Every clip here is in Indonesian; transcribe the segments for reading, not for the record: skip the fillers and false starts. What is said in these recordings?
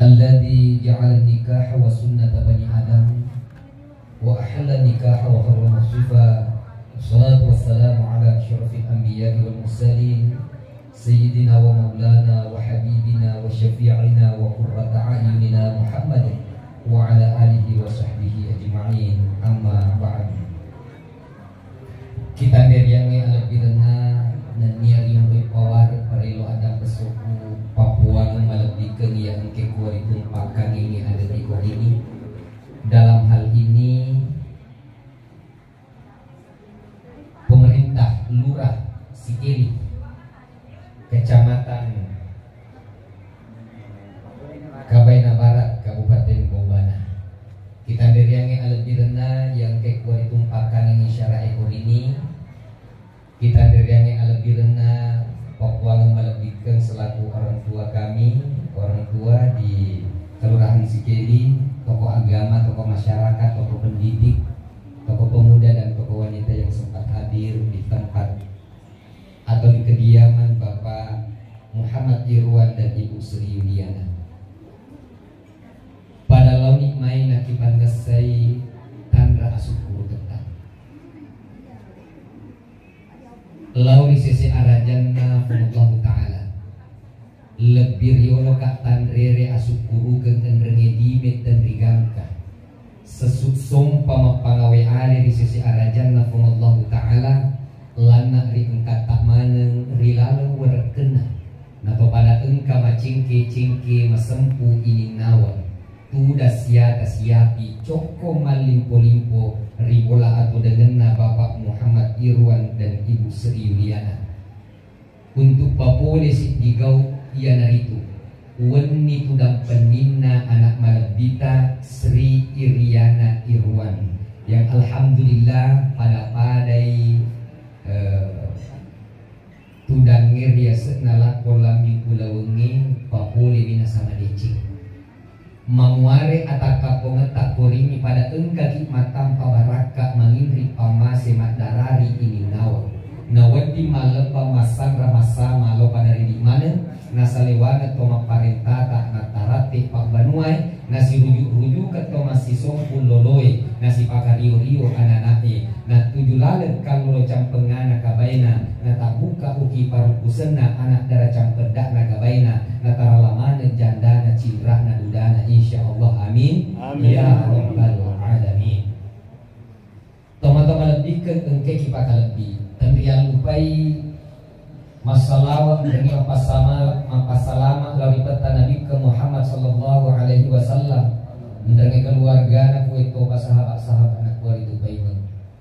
Alladzi ja'ala nikaha wa sunnata bani Adam wa ahalla nikaha wa harrama shifa. Wassalatu wassalamu ala asyrafil anbiya'i wal mursalin sayyidina wa maulana wa habibina wa syafi'ina wa qurrata a'yunina Muhammad wa ala alihi wa sahbihi ajma'in. Amma ba'd. Kita ngeriangi ala birna naniar yung ripawar parilo ada pesuku Papua malabdikan yang kekuat itu pakan ini ada di kota ini. Dalam hal ini pemerintah lurah Sikeli Kecamatan Kabaina Barat Kabupaten Bobana, kita ngeriangi ala birna yang kekuat itu pakan ini syara ekor ini. Kita ngeriangi ala birna Papua melebihkan selaku orang tua kami, orang tua di Kelurahan Sikeli, tokoh agama, tokoh masyarakat, tokoh pendidik, tokoh pemuda dan tokoh wanita yang sempat hadir di tempat atau di kediaman Bapak Muhammad Irwan dan Ibu Sri Yuliana. Pada launi mai nakiban ngesai tandra asukuru ketang. Launi sisi arajanna Allah Ta'ala lebih riolo kak tanrere asukuru keng rengedi dan rigangka sesut sompa pangawe ale di sisi arajanna Allah Ta'ala lana ri engka tak maneng rilalu werkena nato pada engka macingke masempu ini nawa tuda siata siapi coko malimpo-limpo ribola atau dengan Bapak Muhammad Irwan dan Ibu Sri Yuliana untuk papole si digau iana itu wenni tudang penina anak malabita Sri Iriana Irwan yang alhamdulillah pada padai tudang ngeria senala kolami ulawengi papole binasana decing manguare ataka pongetak koringi pada engka matam pabaraka mangindri pamase madarari ini nawa nawati malepa masang ramasa malo pada di mana nasalewana toma parentata natarate pak banuai nasi rujuk ke toma si sompul loloe nasi pakario ananate na tujuh lalet kalau campengana kabaina na tabuka uki parukusena anak darah campedak na kabaina na taralamana jandana cindra na dudana insyaallah amin, amin. Ya rabbal alamin. Toma-toma lebih ke engke kipaka lebih tendrian lupai masalawat dengan mapasalama lawi peta Nabi ke Muhammad sallallahu alaihi wasallam mendengar keluarga nak itu sahabat-sahabat nak kuat itu baik.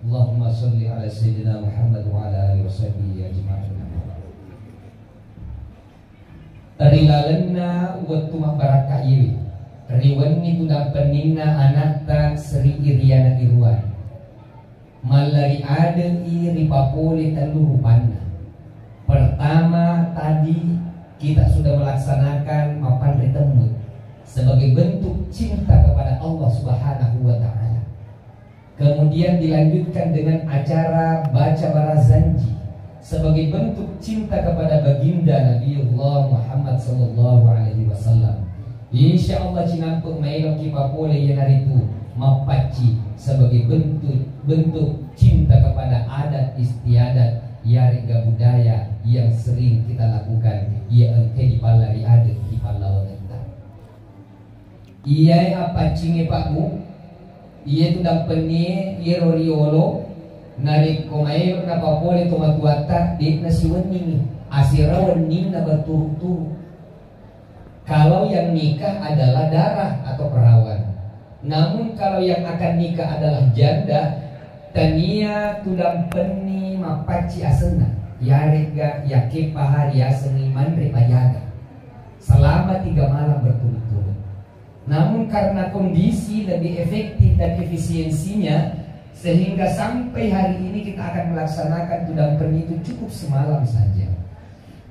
Allahumma sholli ala sayyidina Muhammad wa ala alihi washabbihi ajma'in. Rilalena waktu barakah ieu. Riwani tudang penina anakta Sri Iriana Irwan. Malari ada iri papole telur panna. Pertama tadi kita sudah melaksanakan mapan ritemu sebagai bentuk cinta kepada Allah Subhanahu wa Ta'ala. Kemudian dilanjutkan dengan acara baca barazanji sebagai bentuk cinta kepada baginda Nabiullah Muhammad sallallahu alaihi wasallam. Insyaallah cinampuk mailok kipapole yang hari itu mapaci sebagai bentuk cinta kepada adat istiadat yarga budaya yang sering kita lakukan ia engke di palari adat di palau kita. Ia apa cinge pakmu? Ia tu dampeni ia roriolo narik komayo na papole to matuata di nasi wening asira wening na berturu-turu. Kalau yang nikah adalah darah atau perawan. Namun kalau yang akan nikah adalah janda tania tudang peni mapaci asena yarega yake pahari aseni mandre payaga selama 3 malam berturut-turut. Namun karena kondisi lebih efektif dan efisiensinya sehingga sampai hari ini kita akan melaksanakan tudang peni itu cukup semalam saja.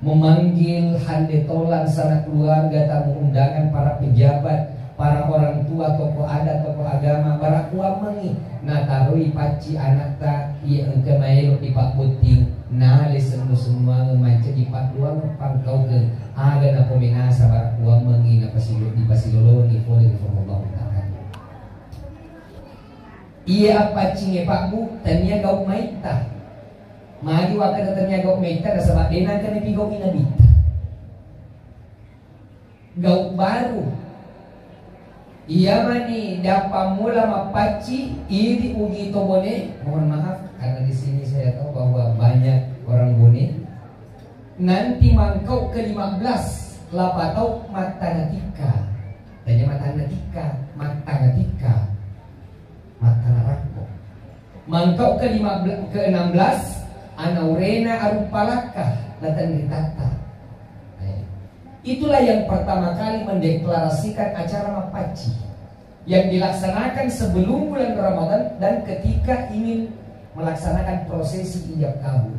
Memanggil handetolan sanak keluarga, tamu undangan, para pejabat, para orang tua, tokoh adat, tokoh agama, para kuamengi, natarui paci anak ta, ia engke maelo di pak puting, na semua manca di paduan pangkau ke aga na peminasa barak uang mengina di pasilolo ni poli Allah Ta'ala. Iya apa cinge pak bu tanya gau maita magi waktu tanya gau maita da sabak dena kan ipi gau inabita gau baru iya mani dapat mula mapaci ini ugi tobone. Mohon maaf karena di sini saya tahu bahwa banyak orang bone. Nanti mangkau ke-15 lapa tahu mata natika. Tanya mata natika, mata natika, mata narako. Mangkau ke-16 anaurena arupalaka latan ditata. Itulah yang pertama kali mendeklarasikan acara mapaci yang dilaksanakan sebelum bulan Ramadan dan ketika ingin melaksanakan prosesi ijab kabul.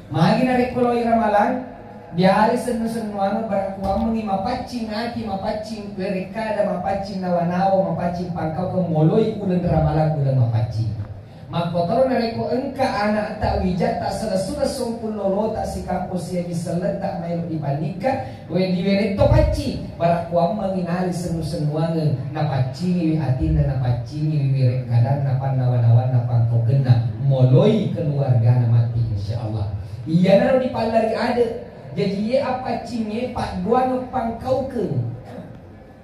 Magi narik pulau ramalan di hari senu-senuan barakuang mengi mapacing ati mapacing mereka ada mapacing nawa-nawa mapacing pangkau ke moloi bulan ramalan bulan mapacing. Makotor nareko engka anak tak wijat tak selesuna sumpul lolo tak si kampus ya diselet tak main dibandingkan we diwereto paci barak kuam menginali senu-senuange na paci atina na paci wirek kadang napan nawan-nawan napang kogena moloi keluarga na mati insyaallah. Iya naro dipalari ada jadi ye apa cinge pak dua nopang kau ke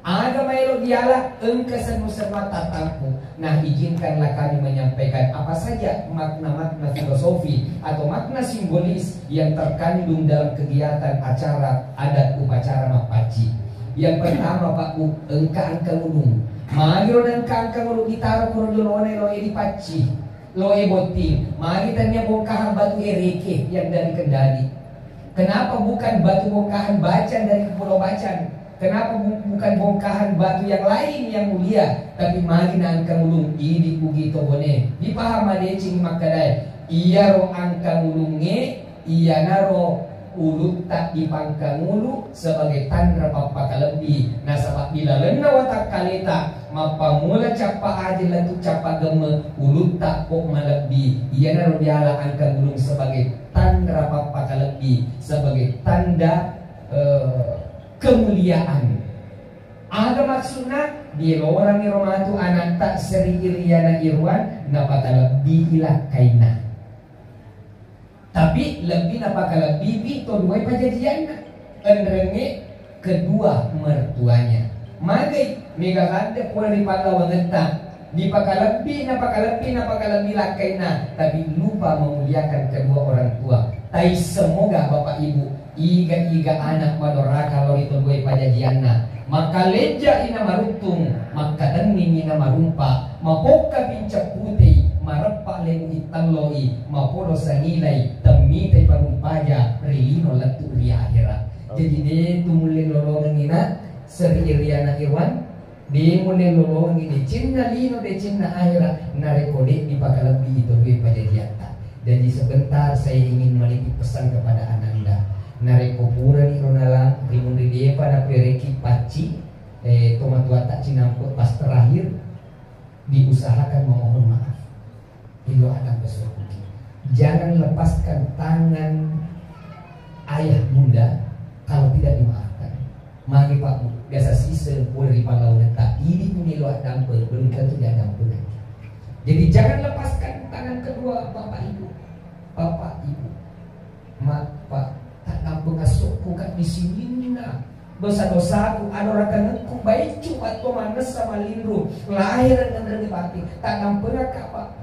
ada maelo dialah engke senu-senua tatampu. Nah izinkanlah kami menyampaikan apa saja makna-makna filosofi atau makna simbolis yang terkandung dalam kegiatan acara adat upacara mapaci. Yang pertama Pak Bu, engka ulung. Magiro engka ulung gitara kurunjolone loe di paci, loe boting. Magi tanya bongkahan batu ereke yang dari Kendari. Kenapa bukan batu bongkahan Bacan dari Pulau Bacan? Kenapa bukan bongkahan batu yang lain yang mulia, tapi magi angka mulung ini ugi tobone dipaham ade cing makadai iya ro angka mulunge iya naro ulut tak dipangka mulu sebagai tanda papa kalebi. Nah sabab bila lena watak kaleta mapa mula capa aja lentuk capa geme ulut tak kok malebi iya naro diala angka mulung sebagai tanda papa kalebi sebagai tanda kemuliaan. Ada maksudnya dia orang iromatu anak tak seri iriana irwan napaka lebih ilah kaina. Tapi lebih napaka lebih itu dua pajadianna. Enrenge kedua mertuanya. Magai mega kande pula di Palau ngentang. Napaka lebih lah kaina. Tapi lupa memuliakan kedua orang tua. Tai semoga bapak ibu iga anak madora kalau itu gue pajadianna maka leja ina marutung maka dening ina marumpa mapoka pincak putih marepa lemu hitam loi mapodo sanilai demi tai parumpaja rilino letu ri akhirat. Jadi dia tumulin lolongan ina seri iriana irwan dia mulai lolongan ini cinna lino de cinna akhirat narekode di pakalabi itu gue pajadianta. Jadi sebentar saya ingin menitip pesan kepada ananda. Nareko pura ni ronalang rimun dia pada pereki paci tomatua tak cinamput pas terakhir diusahakan memohon maaf. Itu akan bersyukur. Jangan lepaskan tangan ayah bunda kalau tidak dimaafkan. Magi Pak Bu, biasa sisa puri palau letak ini punilo adampel belum tentu dia adampel lagi. Jadi jangan lepaskan tangan kedua bapak ibu, mak pak. Tak nampu ngasukku kan di sini na dosa-dosaku ada orang kanku baik cuma to manes sama lindu lahir dan dari pati tak nampu apa.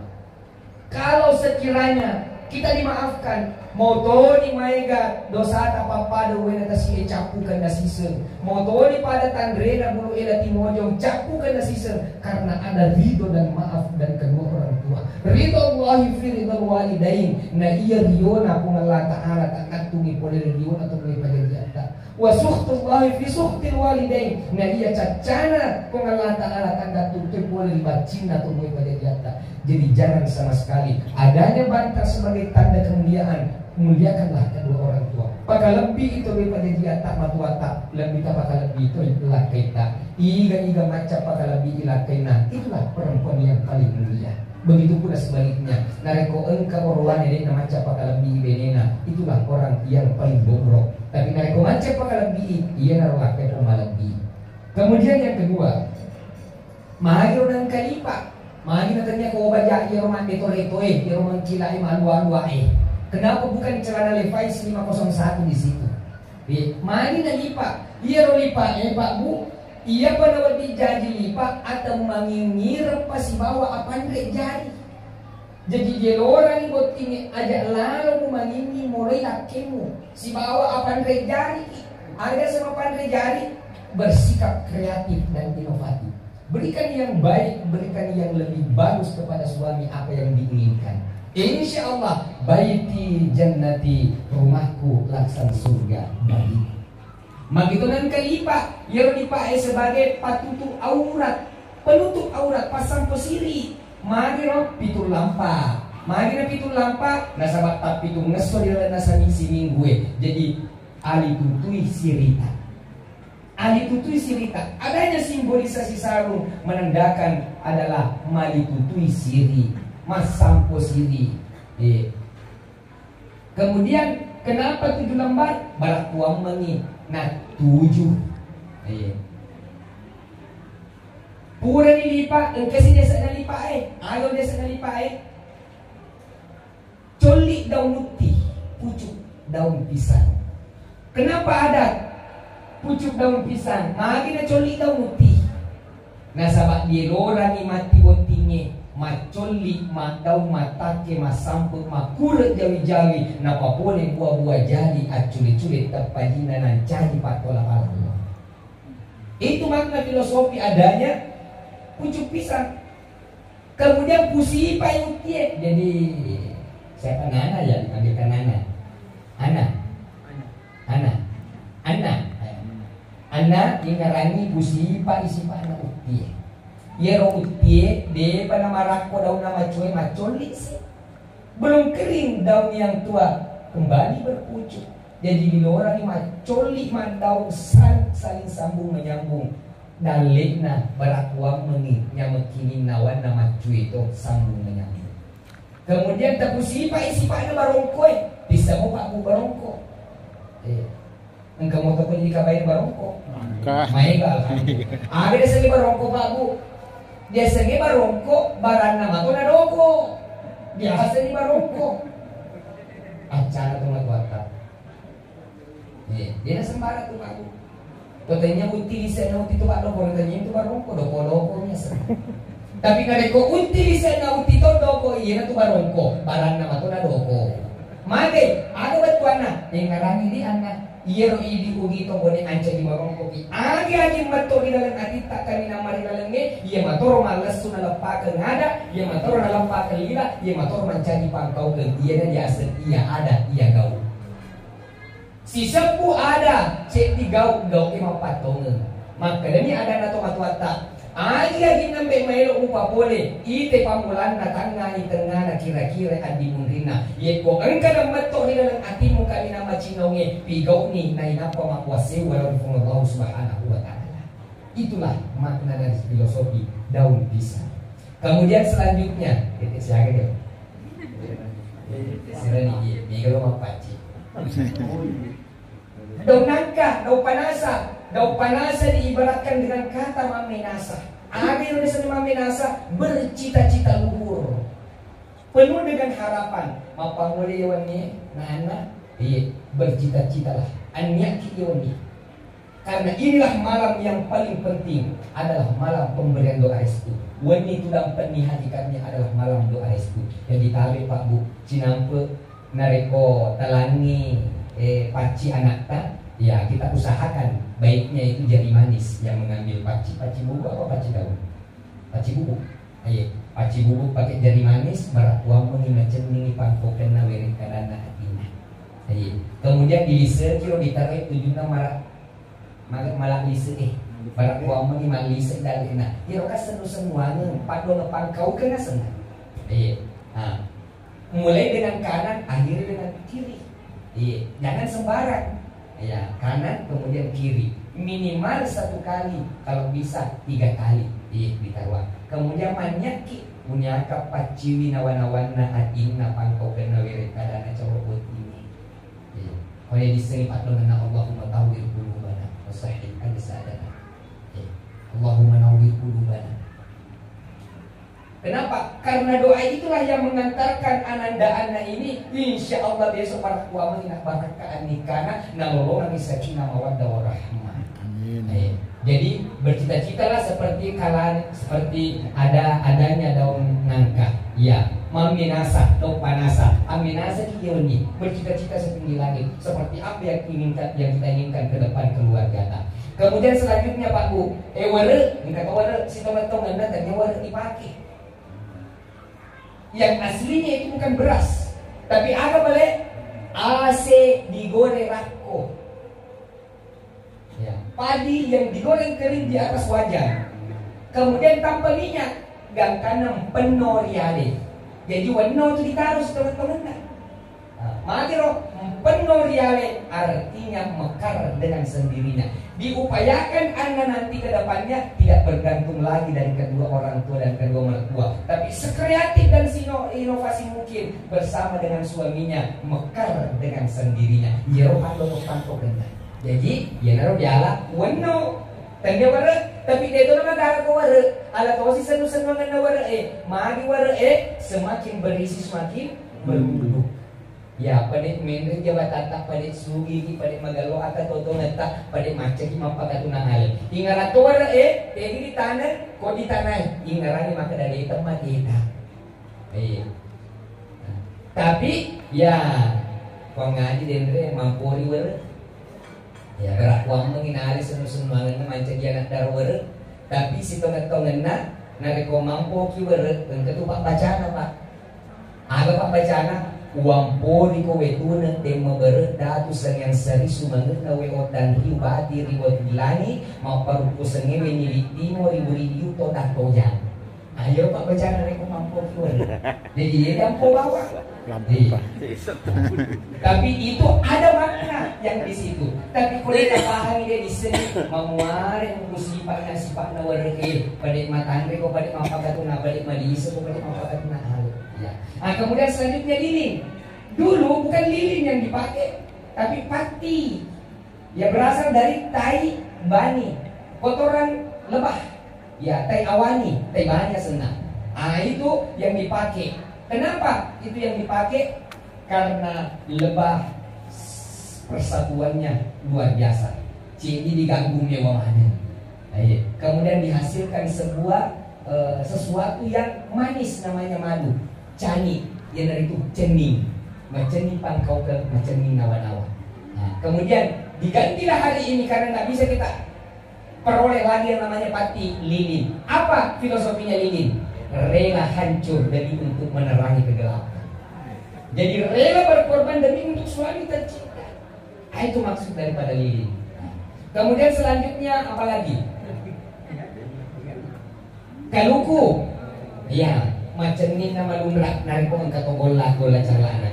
Kalau sekiranya kita dimaafkan moto di maiga dosa tak apa-apa do wena tasile capukan nasisen moto di pada tandrena bulu ela timojong capukan nasisen karena ada ridho dan maaf dan kedua orang tua. Ridho Allah fi ridho walidain na iya riona pun Allah Ta'ala tak tumi pole riona atau boleh pajadiata wa suhtullah fi suhtil walidain na iya cacana pun Allah Ta'ala tak tumi pole bacina atau boleh pajadiata. Jadi jangan sama sekali adanya bantar sebagai tanda kemuliaan, muliakanlah kedua orang tua. Paka lebih itu daripada dia tak matuata, lebih tak paka lebih itu ilah kita. Iga maca paka lebih ilah kaina. Itulah perempuan yang paling mulia. Begitu pula sebaliknya. Nareko engka orang ini nama capa kalabdi benena. Itulah orang yang paling bobrok. Tapi nareko manca pa kalabdi, ia naruh ke pemalabdi. Kemudian yang kedua, mahagiro ng kalipa. Mahagiro tanya ko baja iya roman dito-rito iya roman kilai malwa-lwa Kenapa bukan celana Levi's 501 di situ? Mahagiro na lipa. Iya ro lipa Pak Bu. Ia pada jadi lipat atau mengingir pasti bawa apa andre jadi. Jadi dia orang buat ini aja lalu mengingir mulai lakimu si bawa apa andre jadi. Ada sama pandai jadi bersikap kreatif dan inovatif. Berikan yang baik, berikan yang lebih bagus kepada suami apa yang diinginkan. Insya Allah baiti jannati, rumahku laksan surga bagi. Magitunan kalipa, yang dipakai sebagai patutup aurat, penutup aurat, pasang posiri. Magiro pitul lampa, magiro pitul lampa, nasa batak pitul ngesol nasa misi minggu. Jadi ali tutui sirita, ali tutui sirita. Adanya simbolisasi sarung menandakan adalah mali tutui siri, masang posiri. Kemudian kenapa 7 lembar? Barakuang mengi. Nah 7 pura nilipa kasi desa nalipa ayaw desa nalipa coli daun uti pucuk daun pisang. Kenapa ada pucuk daun pisang? Magi na coli daun uti nasabak di lora ni mati bontinge macoli madaw matake masamput makulat jawi-jawi napapone buah-buah jadi aculi-culi tapajina nan jadi patola Allah. Itu makna filosofi adanya pucuk pisang. Kemudian pusi payutie. Jadi siapa Nana ya? Ambilkan Nana. Ana yang ngarani pusi pa isi pa anak utie. Yero utie de pada marako daun nama cuy macoli sih. Belum kering daun yang tua kembali berpucuk. Jadi di luar ini macoli daun saling sambung menyambung. Dalikna barakuang mengi nyamekini nawan nama cuy itu sambung menyambung. Kemudian tapusi pak isi pak na barongko bisa mau pak bu barongko. Engkau mau takut jadi kabayan barongko. Maiga alhamdulillah. Ada segi barongko pak bu. Dia segi barongko baran nama tu nadoko. Biasa di barongko. Acara tu matuata. Dia sembara tu pak bu. Katanya unti lisan na unti tu pak doko. Katanya itu barongko doko-doko niya. Tapi kada ko unti lisan na unti to doko. Iya na tu barongko. Baran nama tu nadoko. Mage, ada batuana yang ngarani di anak. Iyero idi ugito bone anca di barongko ki. Agi matto di dalam atita kanina mari dalamnya. Iya matoro malas tu nalapakan ada. Iya matoro nalapakan lila. Iya matoro mencari pangkau ke. Iya na diasen. Iya ada. Iya gau. Si sepu ada. Cek di gau ima patongen. Maka demi ada nato matuata. Agi nambe maelo upa boleh. Ite pamulan na tanga ni tengah na kira-kira adi mundina. Ye ko engka na matto ni dalam atimu kanina machinonge pigau ni na inapa makuase walau Allah Subhanahu wa taala. Itulah makna dari filosofi daun pisang. Kemudian selanjutnya titik siaga deh. Serani dia kalau mapaci. Daun nangka, daun panasa. Daun panasa diibaratkan dengan kata mamenasa. Akhir dari mamenasa bercita-cita luhur, penuh dengan harapan. Mapanguli yawani nana, iya bercita-citalah. Anyaki yawani. Karena inilah malam yang paling penting adalah malam pemberian doa restu. Wani tudang penih hakikatnya adalah malam doa restu. Yang ditarik Pak Bu, cinampe nareko talangi paci anak ta. Ya kita usahakan baiknya itu jadi manis yang mengambil paci bubuk apa paci daun? Paci bubuk. Ayo, paci bubuk pakai jari manis barakuang mengimacen ini pangkoken na wering kadana atina. Ayo. Kemudian dilise kiro ditarik tujuna malah lise barakuang mengimal lise dalina. Kiro ka senu-senuangan padong pangkau kena senang. Ayo. Nah, mulai dengan kanan akhir dengan kiri. Iya, jangan sembarang. Ya, kanan kemudian kiri. Minimal 1 kali, kalau bisa 3 kali ditaruh. Kemudian manyaki Unyaka paciwi nawan-nawanna adinna pangkau kena wirid kadana cowok ini. Oleh diseripat dengan Allahumma tawwir qulubana wa sahih ajsadana. Allahumma nawwir qulubana. Kenapa? Karena doa itulah yang mengantarkan ananda-anda ini insya Allah besok para kuamin barakaan nikana nalolongan sakinah mawaddah warahmah. Amin. Jadi bercita-citalah seperti adanya daun nangka. Ya, maminasa, panasa, aminasa kioni. Bercita-cita setinggi langit. Seperti apa yang kita inginkan ke depan keluarga kita. Kemudian selanjutnya Pak Bu, were, ini kata were, si tomatong anda tadi were dipakai. Yang aslinya itu bukan beras, tapi ada boleh AC digoreng rako. Ya, padi yang digoreng kering di atas wajan, kemudian tanpa minyak, gangkanam penuh riale. Jadi warna itu ditaruh teman-teman. Makiro penuh riale artinya mekar dengan sendirinya. Diupayakan Anda nanti ke depannya tidak bergantung lagi dari kedua orang tua dan kedua mertua, tapi sekreatif dan inovasi mungkin bersama dengan suaminya mekar dengan sendirinya. Jerohan lo pantau dengan. Jadi ya naruh diala wano tanda wara tapi dia itu nama darah ko wara ala ko si senu-senu na wara magi wara semakin berisi semakin berbunuh. Ya, pada menri jawa tata, pada sugi, pada magalo ata toto neta, pada macam lima pagatunan hal. Ingara to wara tegi di tanah, ko di tanah. Ingara ni maka dari tempat kita. Tapi ya, kau ngaji dendre mampuri wara. Ya, gerak uang menginari senu-senuangan macam dia nak dar wara. Tapi si tonget-tonget na, nareko mampu ki wara, tentu pak bacana pak. Aga pak bacana. Uang pori ko wetuna tema berda tu yang seri sumanget na weot dan riu bati riwot bilani mau parupo sengewe nilitimo ribu to datojan. Ayo pak bacana reko mampu kiwan. Jadi dia mampu bawa. Tapi itu ada makna yang di situ. Tapi kalau kita pahami dia di sini memuari sifat-sifat warga pada matandre ko pada mapakatuna pada madisa ko pada mapakatuna hal. Ya. Nah, kemudian selanjutnya lilin. Dulu bukan lilin yang dipakai, tapi pati. Ya berasal dari tai bani, kotoran lebah. Ya, tai awani, tai bani senang. Ah itu yang dipakai. Kenapa itu yang dipakai? Karena lebah persatuannya luar biasa. Jadi diganggu mewahnya. Kemudian dihasilkan sebuah sesuatu yang manis namanya madu. Cani, yang dari itu cening, macening pangkau ke macening nawa-nawa. Nah, kemudian digantilah hari ini karena nggak bisa kita peroleh lagi yang namanya pati lilin. Apa filosofinya lilin? Rela hancur demi untuk menerangi kegelapan. Jadi rela berkorban demi untuk suami tercinta. Nah, itu maksud daripada lilin. Kemudian selanjutnya apa lagi? Kaluku, ya. Macam ni nama lumrah nariko ang katogola gola calana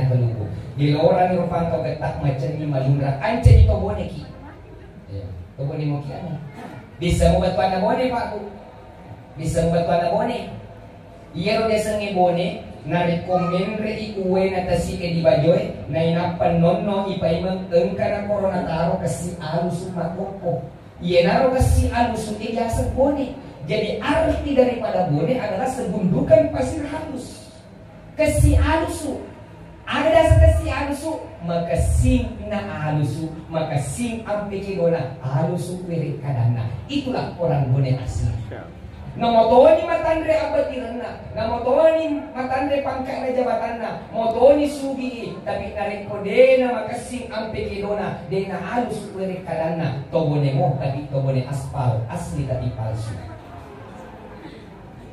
kaluku. Di lora ni rupang kau ketak macam ni malumrah. Ance di tobone ki. Ya, tobone mo ki ano? Bisa mo batuan na bone pak ku. Bisa mo batuan na bone. Iya ro desa ngi bone nariko menre ikuwe na tasike di bajoy na inapan nonno ipaimang engkana corona taro kasi alusu makoko. Iya naro kasi alusu ijasa bone. Jadi arti daripada bone adalah segundukan pasir halus. Kesi alusu. Ada dasar kesi alusu, maka sing na alusu, maka sing ampiki dona alusu wirid kadana. Itulah orang bone asli. Namotoni matandre abatirna, namotoni matandre pangkat na jabatanna, motoni sugi, tapi narik kodena maka sing ampiki dona dena alusu wirid kadana. Tobone mo tapi tobone aspal, asli tapi palsu.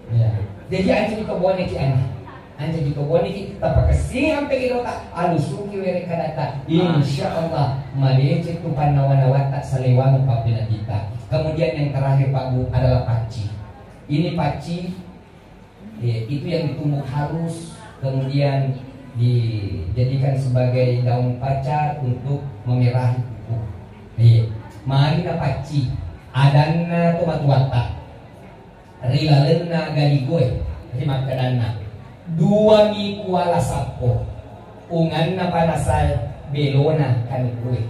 Ya. Jadi anjing kebone ki anjing kebone ki tapi kesini sampai kita tak alusuki were kadata insyaallah malece tu panawa-nawa tak salewang apabila kita. Kemudian yang terakhir Pak Bu adalah paci. Ini paci itu yang ditumbuk halus kemudian dijadikan sebagai daun pacar untuk memerahi kuku. Mari na paci adanna tomatuata rilalena galigoy terima kedana dua mi kuala sapo ungan na panasay belona kan kue.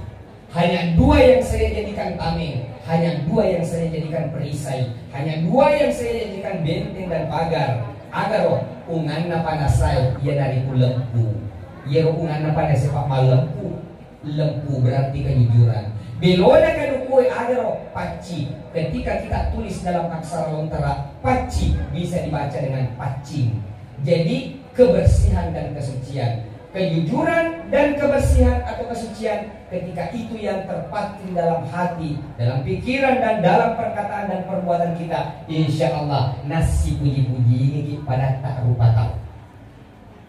Hanya dua yang saya jadikan tameng, hanya dua yang saya jadikan perisai, hanya dua yang saya jadikan benteng dan pagar. Agar ungan na panasay ia dari lempu. Ia ungan na panasay pak malempu. Lempu berarti kejujuran. Belona kan kue agar paci. Ketika kita tulis dalam aksara lontara, paci bisa dibaca dengan pacing. Jadi kebersihan dan kesucian, kejujuran dan kebersihan atau kesucian, ketika itu yang terpatin dalam hati, dalam pikiran dan dalam perkataan dan perbuatan kita, insya Allah nasi puji-puji ini pada tak rupa tahu.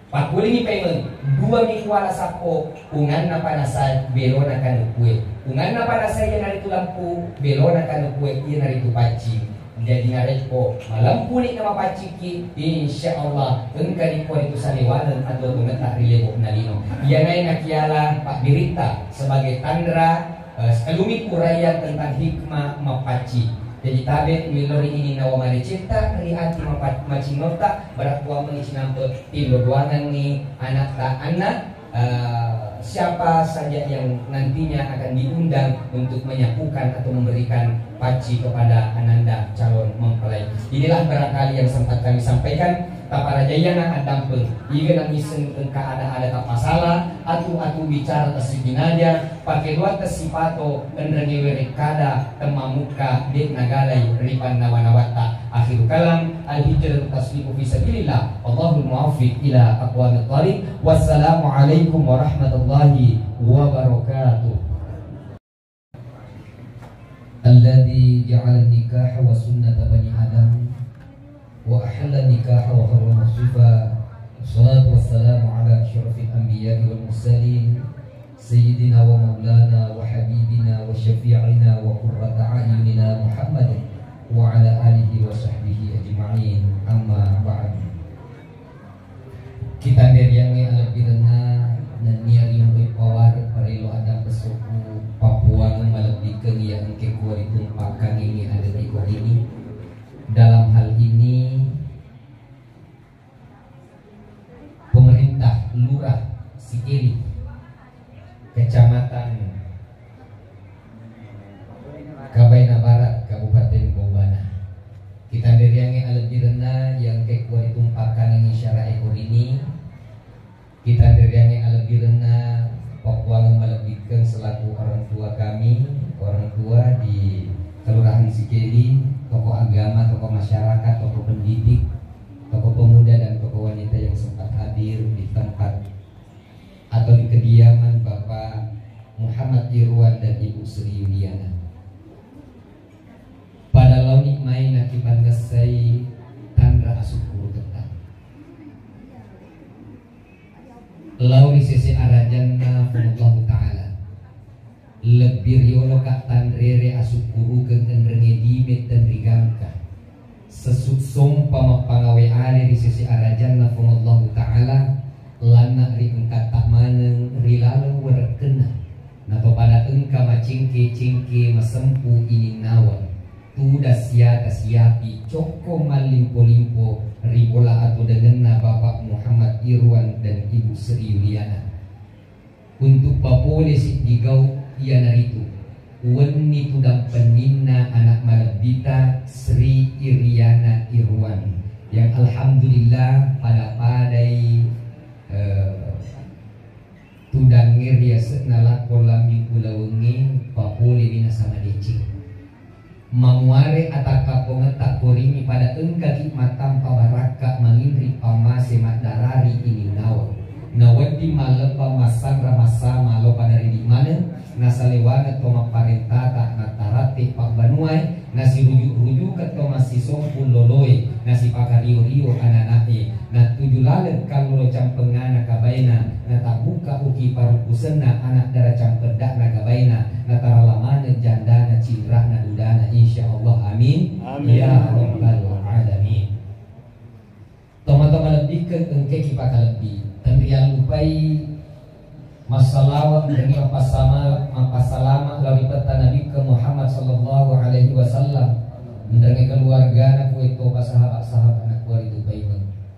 Pak ini pengen dua minggu ala sapo ungan na panasay belona kan kue. Ungan na panasay yan narito lampu belona kan kue yan narito paci. Jadi ngaret po malam punit na mapaciki insya Allah engkau ko itu saliwanan atau tumetak rilebo na lino. Yan ay nakiala Pak Birita sebagai tandra kalumit urayan tentang hikmah mapaci. Jadi tabet milori ini nawa maricita riati macinota berakwa mengisinampe tindo duangan ni anak tak anak siapa saja yang nantinya akan diundang untuk menyapukan atau memberikan paci kepada ananda calon mempelai. Inilah barangkali yang sempat kami sampaikan. Tapara jayana adampel iga nang isen engka ada tak masalah atu bicara tasibinaja pakai dua tasipato enrengi werekada temamuka dek nagalai ripan nawanawata akhir kalam al-hijrah tasbihu fi sabilillah Allahul muwaffiq ila aqwamit thariq. Wassalamu alaikum warahmatullahi wabarakatuh. Alladzi ja'ala nikah wa sunnata bani adam wa ahalla nikah wa harrama sifa. Wassalatu wassalamu ala asyrafil anbiya'i wal mursalin sayyidina wa maulana wa habibina wa syafi'ina wa qurrata a'yunina Muhammadin wa ala alihi wa sahbihi ajma'in. Amma ba'd. Kita neriangi ala birna dan niar yung ipawar parilo ada pesuku Papua malabdikan yang kekuaritung pakan ini ada di kuat ini. Dalam hal ini pemerintah lurah Sikeli kecamatan Kabaina Barat Kabupaten Bombana kita deriangi alebirna yang kekuaritung pakan ini syara ekor ini kita deriangi alebirna Papua melebihkan selaku orang tua kami, orang tua di Kelurahan Sikeli, tokoh agama, tokoh masyarakat, tokoh pendidik, tokoh pemuda dan tokoh wanita yang sempat hadir di tempat atau di kediaman Bapak Muhammad Irwan dan Ibu Sri Yuliana. Pada launi main akibat ngesai tandra asukuru ketang. Launi sisi arajanna Allah Ta'ala lebih riolo kak tandrere asukuru keng enrenge dimet dan rigangka sesut sompa mapangawe ale di sisi arajanna Allah Ta'ala lana ri engka tak maneng rilalu werkena nato pada engka macingke masempu ini nawa tuda siata siapi coko malimpo-limpo ribola atau dengan Bapak Muhammad Irwan dan Ibu Sri Yuliana untuk papole si digau ia naritu wenni tudang peninna anak malabita Sri Iriana Irwan yang alhamdulillah pada padai tudang ngeria senala kolami ulawengi papole bina sama decing mamuare ataka pongetak koringi pada engkaki matam pabaraka mangindri pamase madarari ini nawa nawati malepa masang ramasa malo pada di mana nasalewana toma parentata natarate pak banuai nasi rujuk atau masih sompul loloy nasi pakario ananake na tujuh lalet kalau campengana kabaina na tabuka uki parukusena anak darah campedak na kabaina na taralamana jandana cindra na dudana insyaallah amin ya rabbal alamin. Toma-toma lebih ke engke kipaka lebih tendrian lupai masalah dengan mapasalama lawi peta Nabi ke Muhammad sallallahu alaihi wasallam mendengar keluarga itu sahabat-sahabat anak itu baik.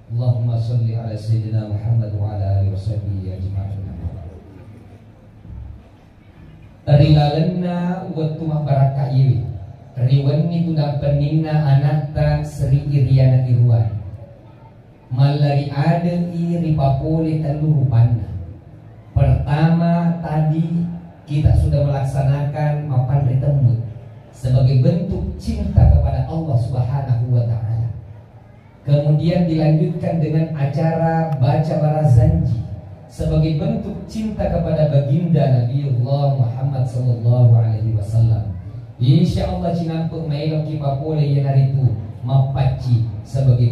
Allahumma sholli ala sayyidina Muhammad wa ala alihi washabihi ajma'in. Rilalena waktu baraka iwi. Riwani tudang penina anakta Sri Iriana Irwan. Malari ada iri papole telur panna. Pertama tadi kita sudah melaksanakan mapan ritemu sebagai bentuk cinta kepada Allah Subhanahu wa taala. Kemudian dilanjutkan dengan acara baca barazanji sebagai bentuk cinta kepada baginda Nabiullah Muhammad sallallahu alaihi wasallam. Insyaallah cinampuk maelo ki papole yang hari itu mapaci sebagai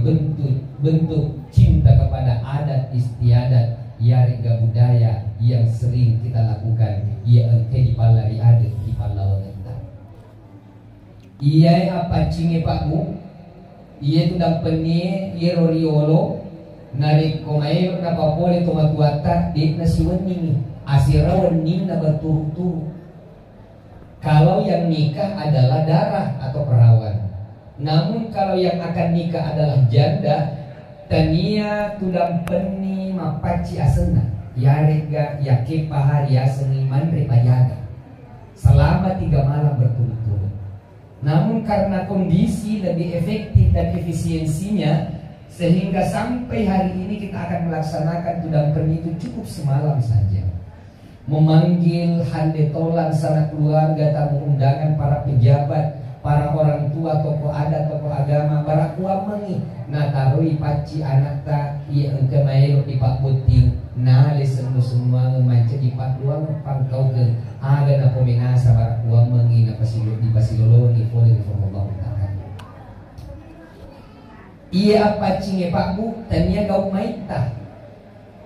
bentuk cinta kepada adat istiadat yarga budaya yang sering kita lakukan ia engke di palari adat di Pallawan kita. Ia apa cinge pakmu? Ia tu dampeni ia roriolo narik komairo na papole to matuata di nasi wening asirawan ning na berturu-turu. Kalau yang nikah adalah darah atau perawan. Namun kalau yang akan nikah adalah janda, tania tudang peni mapaci asena, yarega yake pahari aseni mandre pajaga selama 3 malam berturut-turut. Namun karena kondisi lebih efektif dan efisiensinya, sehingga sampai hari ini kita akan melaksanakan tudang peni itu cukup semalam saja. Memanggil handetolan sanak keluarga, tamu undangan, para pejabat, para orang tua, tokoh adat, tokoh agama, para kuamengi na tarui paci anak ta ia engke maelo di pak puting na le semua manca di pak luang pangkau ke ada na peminasa para kuamengi na pasilolo ni poli reformullah taala. Ia paci nge pak bu tania gau maita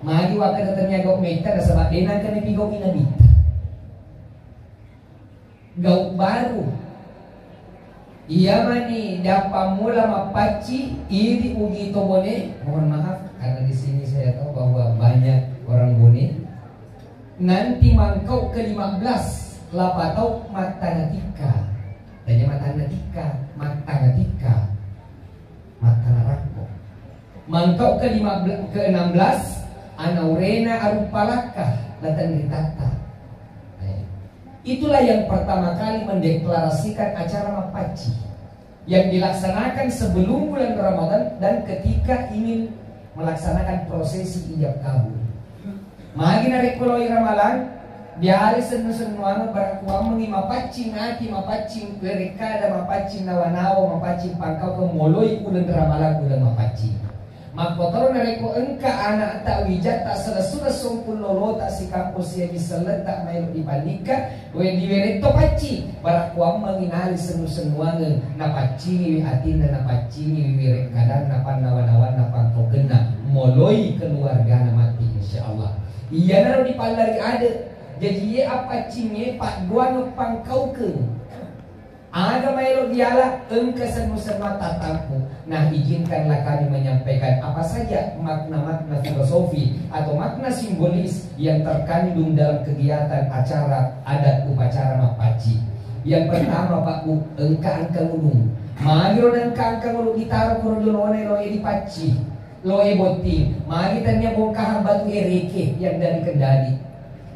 magi waktu tania gau maita da sebab dena kan pi gau inabita gau baru. Iya mani dapat mula mapaci iri ugi to bone. Mohon maaf karena di sini saya tahu bahwa banyak orang bone. Nanti mangkau ke-15 lapa tau mata natika. Tanya mata natika, mata natika. Mata narako. Mangkau ke-16 anaurena arupalaka latan ritata. Itulah yang pertama kali mendeklarasikan acara mapaci yang dilaksanakan sebelum bulan Ramadan dan ketika ingin melaksanakan prosesi ijab kabul. Magi narik pulau ramalan biari senu-senuan barakuang mengi mapaci ngati mapaci kereka ada mapaci nawa-nawa mapaci pangkau ke moloi bulan ramalan bulan mapaci. Makotor nareko engka anak tak wijat tak selesuna sumpul lolo tak si kampus yang diselet tak main dipanika we diwereto paci barak kuam menginali senu-senuange na paci atina na paci wirek kadang na panawan-awan na pangkogena moloi keluarga na mati insyaallah. Iya naro di palari ada jadi ye apa cinye pak dua no pangkaukeun. Ada maelo dialah engke senu-senua tatampu. Nah izinkanlah kami menyampaikan apa saja makna-makna filosofi atau makna simbolis yang terkandung dalam kegiatan acara adat upacara mapaci. Yang pertama Pak Bu, engka ulung. Magiro engka ulung gitara kurudunone loe di paci, loe boti. Magi tanya bongkahan batu ereke yang dari Kendari.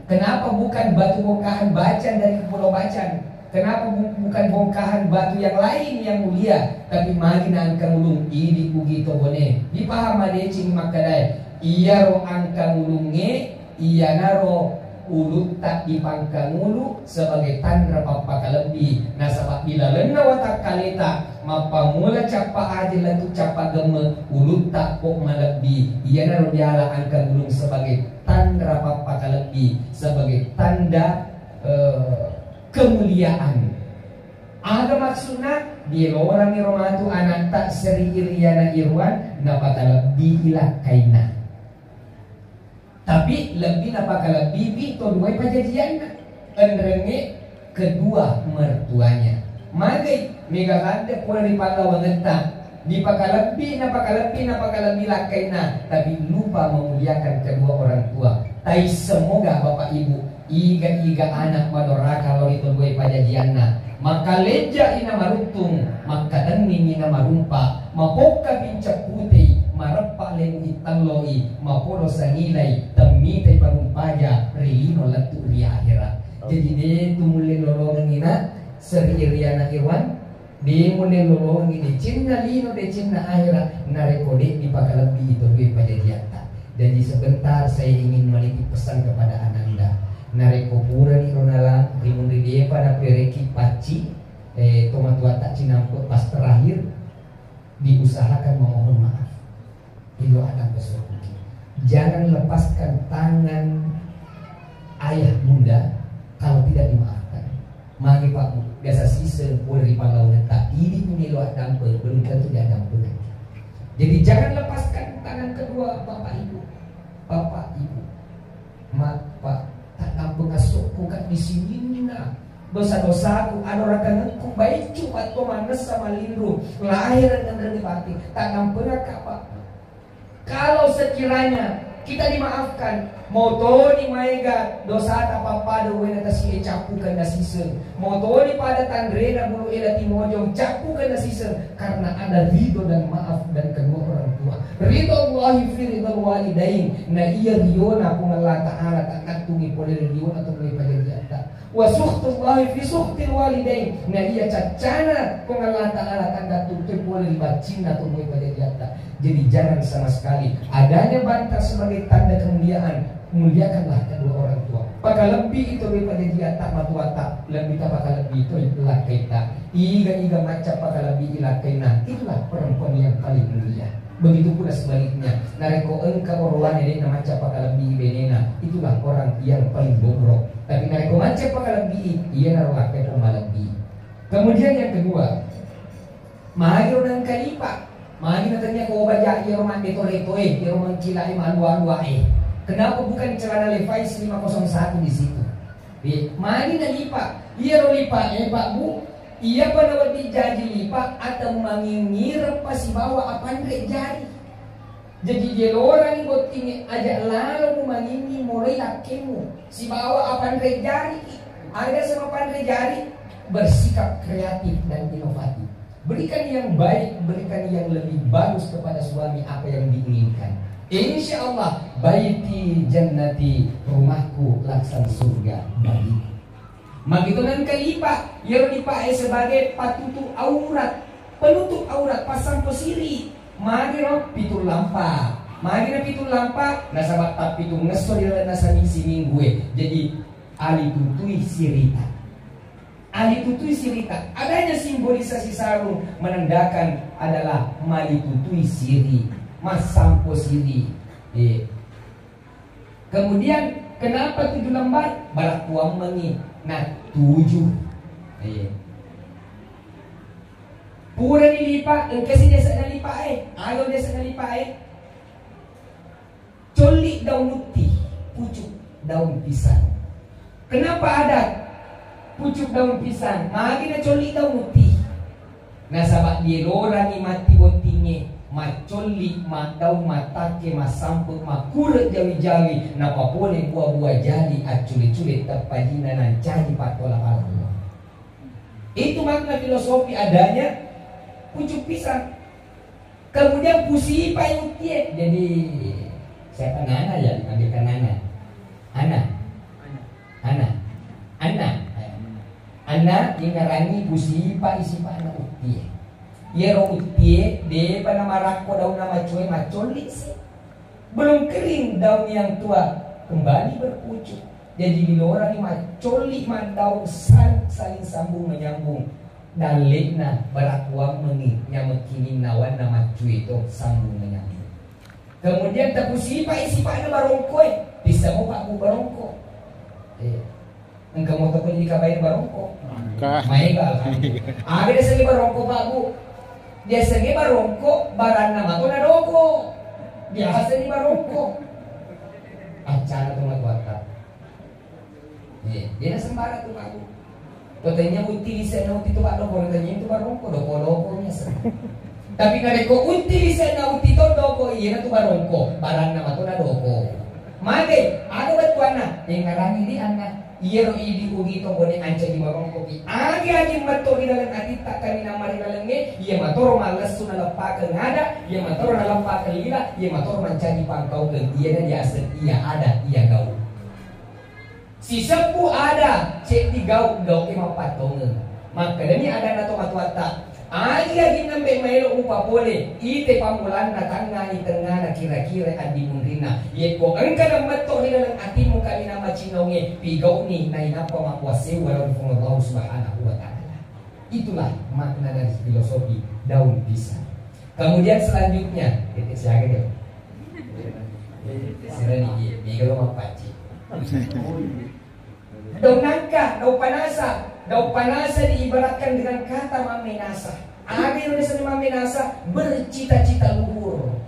Kenapa bukan batu bongkahan Bacan dari Pulau Bacan? Kenapa bukan bongkahan batu yang lain yang mulia, tapi magi angka ulung ini begitu bone. Dipaham ade cing makadai. Iya ro angka ulunge, iya naro ulut tak dipangkang ulu sebagai tanda papa lebih. Nah sebab bila lena watak kalita, mapa mula capa aja lentuk capa geme ulut tak pok malebi. Iya naro diala angka ulung sebagai tanda papa lebih, sebagai tanda kemuliaan. Ada maksudnya dia orang ni romatu anak tak Sri Iriana Irwan napaka lebih ilah kaina. Tapi lebih napaka lebih itu dua pajajian enrenge kedua mertuanya. Magai mega kande pula di Pallawan ngenta di pakalabi napaka lebih lah kaina, tapi lupa memuliakan kedua orang tua. Tai semoga Bapak Ibu iga anak madora kalau itu gue pajajianna maka leja ina marutung, maka dening ina marumpa, mapoka bincak putih, marepa lemu italoi, mapolo sangilai, temite parumpaja, rilino latu ri akhirat. Jadi dia tumulin lolongan ina, seririana irwan, dia mulai lolongan ini, cinna lino de cinna akhirat, narekode di pakalabi itu gue pada diata. Jadi sebentar saya ingin menitip pesan kepada Ananda. Nareko pura ni ronalang rimundi dia pada pereki paci tomat tak cinamput pas terakhir diusahakan memohon maaf. Itu akan besok. Jangan lepaskan tangan ayah bunda kalau tidak dimaafkan. Mari Pak Bu, biasa sisa puri palau tak ini menilo dampe belum tentu dia dampe. Jadi jangan lepaskan tangan kedua Bapak Ibu. Bapak Ibu, mak Pak, tak nampu ngasukku kan di sini na. Dosa-dosaku ada orang kangenku baik cuma to manes sama lindu lahir dan rendah tak nampu nak Pak. Kalau sekiranya kita dimaafkan, moto ni maiga dosa tak apa-apa do wena tasi capukan na sisen. Moto ni pada tandrena bulu ela timojong capukan na sisen karena ada ridho dan maaf dan kedua orang tua. Ridho Allahi fi ridho walidain. Na iya riona kung Allah Ta'ala tak natungi pole riona atau may pagadiata. Wa sukhtullahi fi sukhtil walidain. Na iya cacana kung Allah Ta'ala tak natungi pole ribacina atau may pagadiata. Jadi jangan sama sekali adanya bantah sebagai tanda kemuliaan, muliakanlah kedua orang tua. Maka lebih itu daripada dia tak matuata, lebih tak bakal lebih itu ilah kita. Iga macam bakal lebih ilah kena. Itulah perempuan yang paling mulia. Begitu pula sebaliknya. Nareko engkau orang ini macam bakal lebih benena. Itulah orang yang paling bobrok. Tapi nareko macam bakal lebih ia naruh pema lebih. Kemudian yang kedua, mahir dan kalipa. Mari katanya kau baca ia roman deto-deto ia roman kilai malu-alu Kenapa bukan celana Levi's 501 di situ? Mari na lipa, ia ro lipa Pak Bu, ia pada di jadi lipa atau mangingir pasi bawa apa ndre jari. Jadi dia orang buat ini aja lalu mangini mulai lakemu si bawa apa ndre jari. Ada sama pandai jari bersikap kreatif dan inovatif. Berikan yang baik, berikan yang lebih bagus kepada suami apa yang diinginkan. Insya Allah baiti jannati, rumahku laksan surga bagi. Magitunan kalipa, yang dipakai sebagai patutu aurat, penutup aurat, pasang posiri. Magiro pitul lampa, magiro pitul lampa, nasa batak pitul ngeso di nasa misi minggu. Jadi ali tutui sirita. Ali tutui sirita, adanya simbolisasi sarung menandakan adalah mali tutui siri, masampo siri. Kemudian kenapa 7 lembar? Barakuang mengi, nah 7. Pura nilipa, kasi desa nalipa ayaw desa nalipa Coli daun uti, pucuk daun pisang. Kenapa ada pucuk daun pisang? Magi na coli daun uti. Nasabak di lora ni mati bontinge, macoli madaw matake masamput makuret jawi-jawi napapole buah-buah jadi aculi-culi tapajina nan jadi patola Allah. Itu makna filosofi adanya pucuk pisang. Kemudian pusi payutie. Jadi siapa Nana ya? Dipanggilkan Nana. Ana yang ngarani pusi pa isi pa anak utie. Yero utie de pa nama rako daun nama cuy macoli sih. Belum kering daun yang tua kembali berpucuk. Jadi di luar ini macoli daun saling sambung menyambung. Dalikna barakuang mengi nyamekini nawan nama cuy itu sambung menyambung. Kemudian tapusi pa isi pa anak barongko bisa mau pak bu barongko. Engkau mau takut dikabain barongko. Maiga. Ada segi barongko pak bu. Dia segi barongko baran nama tu nadoko. Dia hasil di barongko. Acara tu matuata. Dia sembara tu pak bu. Katanya unti di sana unti tu pak doko. Katanya itu barongko doko-dokonya. Tapi kadeko unti di sana unti tu doko. Iya tu barongko. Baran nama tu nadoko. Mage, ada batuana yang ngarani di anak. Iya idi ugi to bone anca di bawang kopi. Agi mato di dalam hati tak kami namari dalamnya. Iya matoro malas suna lepak ke ngada. Iya matoro lepak ke lila. Iya matoro mencari pangkau ke iya dan biasa. Iya ada iya gau. Si sepu ada cek di gau emang patongan. Maka demi ada nato matuata. Agi nambe maelo upa boleh. Ite pamulan na tanga ni tengah na kira-kira adi mundina. Ye ko engka na mato ni dalam atimu kami nama cinonge pigau ni na inapa makuase walau Allah subhanahu wa ta'ala. Itulah makna dari filosofi daun pisang. Kemudian selanjutnya titik siaga dia. Serani dia kalau mapaci. Daun nangka, daun panasa. Daun panasa diibaratkan dengan kata mamenasa. Akhir dari mamenasa bercita-cita luhur,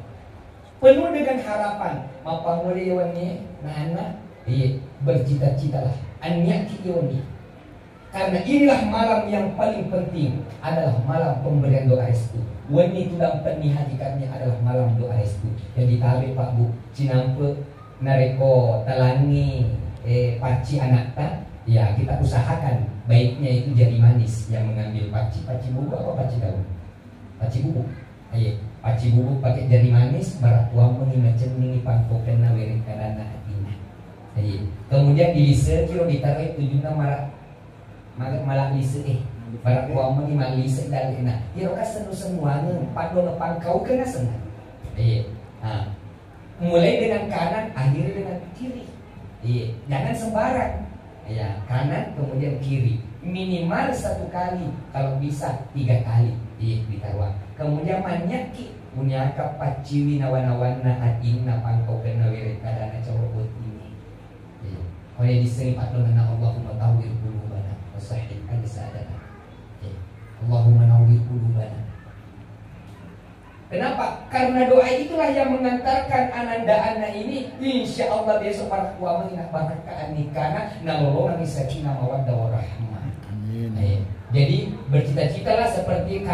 penuh dengan harapan. Mapanguli yawani nana, iya bercita-citalah. Anyaki yawani. Karena inilah malam yang paling penting adalah malam pemberian doa restu. Wani itu dalam penihatikannya adalah malam doa restu. Yang ditarik Pak Bu, Cinampe, nareko talangi, paci anak ta. Ya kita usahakan baiknya itu jadi manis yang mengambil paci bubuk apa paci daun? Paci bubuk. Ayo, paci bubuk pakai jari manis barak tuang macam ini pangkokan nawerin karena hatinya. Ayo. Kemudian dilise kilo ditarik tujuhnya malah lise barak tuang malise dalina. Kiro ka senuanya padon pangkau kena senang. Ayo. Nah, mulai dengan kanan akhirnya dengan kiri. Iya, jangan sembarang. Ya, kanan kemudian kiri minimal 1 kali, kalau bisa 3 kali ditaruh. Kemudian manyaki munyaka paciwi nawan-nawana adina pangkau kena wirid kadana cowok ini. Kaya disini patulana Allahumma tawwir qulubana wa sahih al-sadana. Allahumma nawwir qulubana. Kenapa? Karena doa itulah yang mengantarkan ananda-anda ini insya Allah besok para kuamu ingat barakaan nikana nolongan sakinah mawaddah warahmah. Amin. Jadi bercita-citalah seperti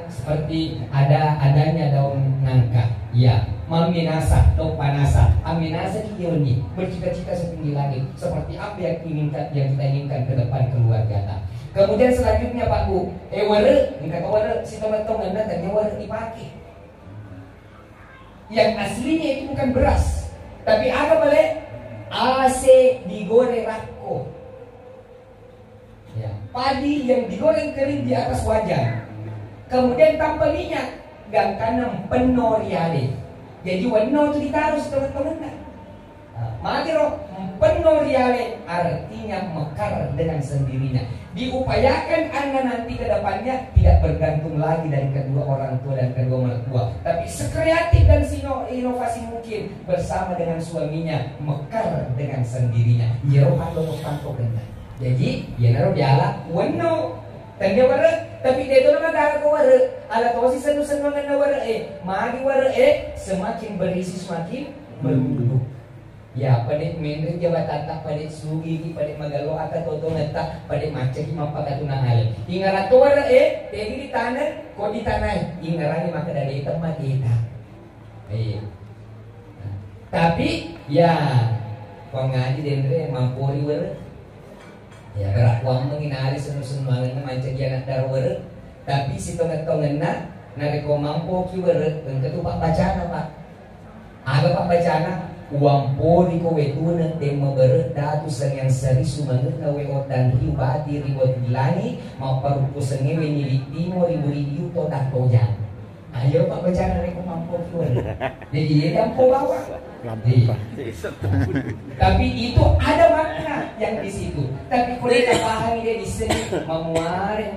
seperti adanya daun nangka. Ya, maminasa, daun panasa. Aminasa kiyoni, bercita-cita setinggi langit. Seperti apa yang kita inginkan ke depan keluarga. Kemudian selanjutnya Pak Bu, wara, kata wara si tomatong anda tadi wara dipakai. Yang aslinya itu bukan beras, tapi ada balik AC digoreng rako. Ya, padi yang digoreng kering di atas wajan, kemudian tanpa minyak, gangkanam penoriale. Jadi warna itu ditaruh teman-teman. Makiro penoriale artinya mekar dengan sendirinya. Diupayakan Anda nanti ke depannya tidak bergantung lagi dari kedua orang tua dan kedua mertua, tapi sekreatif dan inovasi mungkin bersama dengan suaminya mekar dengan sendirinya. Jadi ya naruh diala wano tanda wara tapi dia itu nama dah ko wara ala to si senu na wara magi wara semakin berisi semakin berbudu. Ya, padik menri jabatan tak padik sugi padik magalo ata toto neta padik macet mapa katuna hal. Ingara to wara tegi di tanah ko di tanah ingarani maka dari tempat kita. Tapi ya pangaji dendre mampori wara. Ya gerak wang menginari senu-senuangan macet dia nak dar wara. Tapi si tonget-tonget na nareko mampo ki wara engketu pak bacana pak. Aga pak bacana uampori ko wetuna tema berda tu yang seri sumanut na weot dan riubati riwot dilani mau parupo sengewe ni timo ribu to datojan. Ayo pak bacana reko mampo ki. Jadi dia mampo bawa. Tapi itu ada makna yang di situ. Tapi kalau kita pahami dia di sini memuari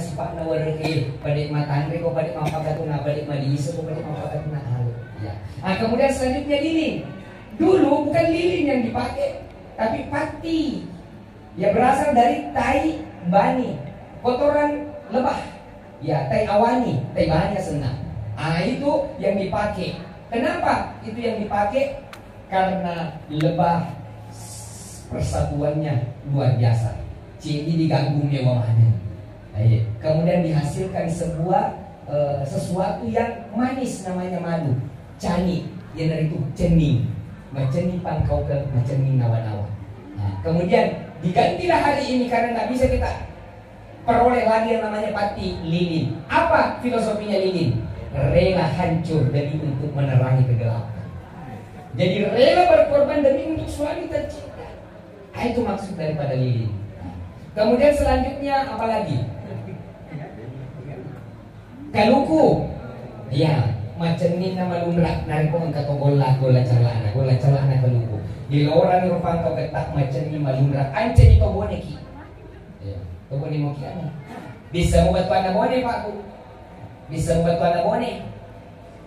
sifat nawareke pada matandre ko pada mapakatuna pada madisa ko pada mapakatuna hal. Ya. Nah, kemudian selanjutnya lilin. Dulu bukan lilin yang dipakai, tapi pati. Ya berasal dari tai bani, kotoran lebah. Ya, tai awani, tai bahannya senang. Ah itu yang dipakai. Kenapa itu yang dipakai? Karena lebah persatuannya luar biasa. Jadi diganggu mewahnya. Kemudian dihasilkan sebuah sesuatu yang manis namanya madu. Cani, yang dari itu cening. Macening pangkau ke macening nawa-nawa. Nah, kemudian Digantilah hari ini karena nggak bisa kita peroleh lagi yang namanya pati lilin. Apa filosofinya lilin? Rela hancur demi untuk menerangi kegelapan. Jadi rela berkorban demi untuk suami tercinta. Itu maksud daripada lilin. Kemudian selanjutnya apa lagi? Kaluku. Ya, macam ni nama lumrah nariko ang katogola gola calana kaluku. Di lorang rupang kau ketak macam ni malumrah. Ance itu boneki. Ya, to bone mo kiana. Bisa mo batuan na bone Pak Bu. Bisa mo batuan na bone.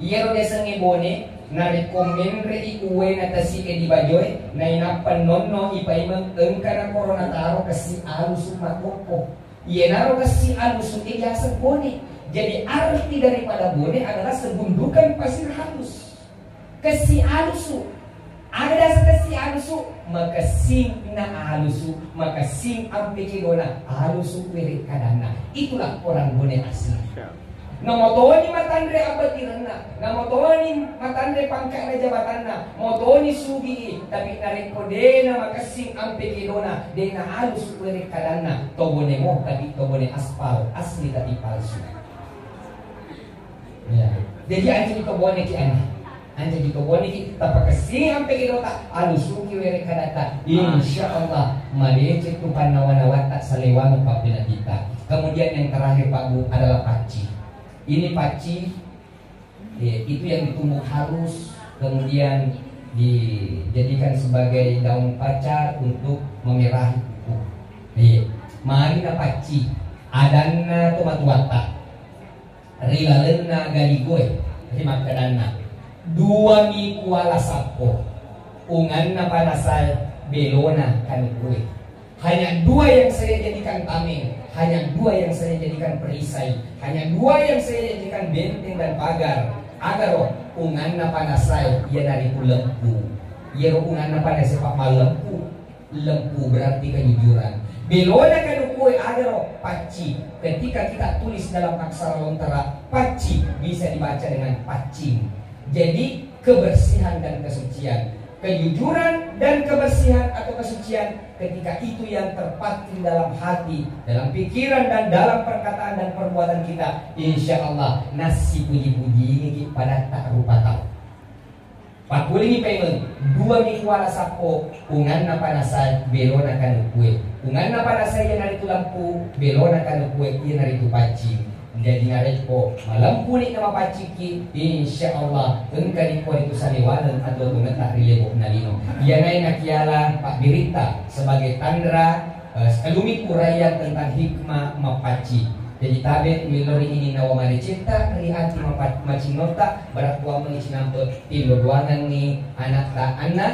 Iya ro desa ngi bone narekomen re iuwe na tasi di bajoy na inapan nonno ipaimang engka na corona taro kasi alus makopo. Iya naro kasi alus ijasa bone. Jadi arti daripada bone adalah segundukan pasir halus. Kasi alusu. Ada dasar kasi alusu, maka sing na alusu, maka sing ampeke dona alusu wirik kadana. Itulah orang bone asli. Namotoni matandre abatirana, namotoni matandre pangkat na jabatanna, motoni sugi, tapi narekodena maka sing ampeke dona dena alusu wirik kadana. Tobone mo tapi tobone aspal, asli tapi palsu. Ya. Jadi anjing tobone ki aneh. Anja jika boni kita pakasih sampai kita tak alusuki were kadata insyaallah malece tu panawanawata salewang papila kita. Kemudian yang terakhir Pak Bu adalah paci. Ini paci itu yang ditumbuh halus kemudian dijadikan sebagai daun pacar untuk memerahi kuku. Mari na paci adanna tomatuata rilalena galigoy rimat kadana. Dua mi kuala sapo ungan na panasal belona kan kue. Hanya dua yang saya jadikan tameng, hanya dua yang saya jadikan perisai, hanya dua yang saya jadikan benteng dan pagar. Agar ungan na panasal ia dari lempu. Ia ungan na panasal pak malempu. Lempu berarti kejujuran. Belona kan kue agar paci. Ketika kita tulis dalam aksara lontara, paci bisa dibaca dengan pacing. Jadi kebersihan dan kesucian, kejujuran dan kebersihan atau kesucian ketika itu yang terpatri dalam hati, dalam pikiran dan dalam perkataan dan perbuatan kita, insya Allah nasi puji-puji ini pada tak rupa tahu. Pak ini pengen dua minggu wala sapo ungan na panasay belona kan kue, ungan na panasay yan narito lampu belona kan kue yan narito paci. Jadi ngaret ko malampuni na mapaciki insyaallah engkau ko itu saliwanan atau tumetak rilebo nalino. Yan ay nakiala Pak Birita sebagai tandra lumit urayan tentang hikmah mapaci. Jadi tabet milori ini nawa maricita rihati macinota barakwa mengicinampe tilo duangan ni anak tak anak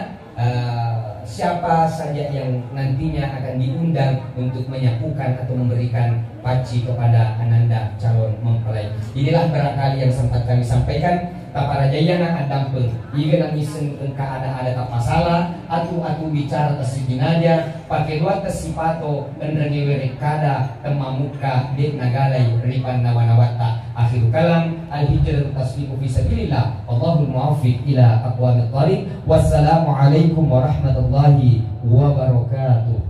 siapa saja yang nantinya akan diundang untuk menyapukan atau memberikan paci kepada ananda calon mempelai. Inilah barangkali yang sempat kami sampaikan. Tapara jayana adampel iga nang isen engka ada tak masalah atu bicara tasibinaja pakai dua tasipato enrengi werekada temamuka dek nagalai ripan nawanawata. Akhir kalam al-hijrah tasbihu fi sabilillah. Allahul muwaffiq ila aqwamit thariq. Wassalamualaikum warahmatullahi wabarakatuh.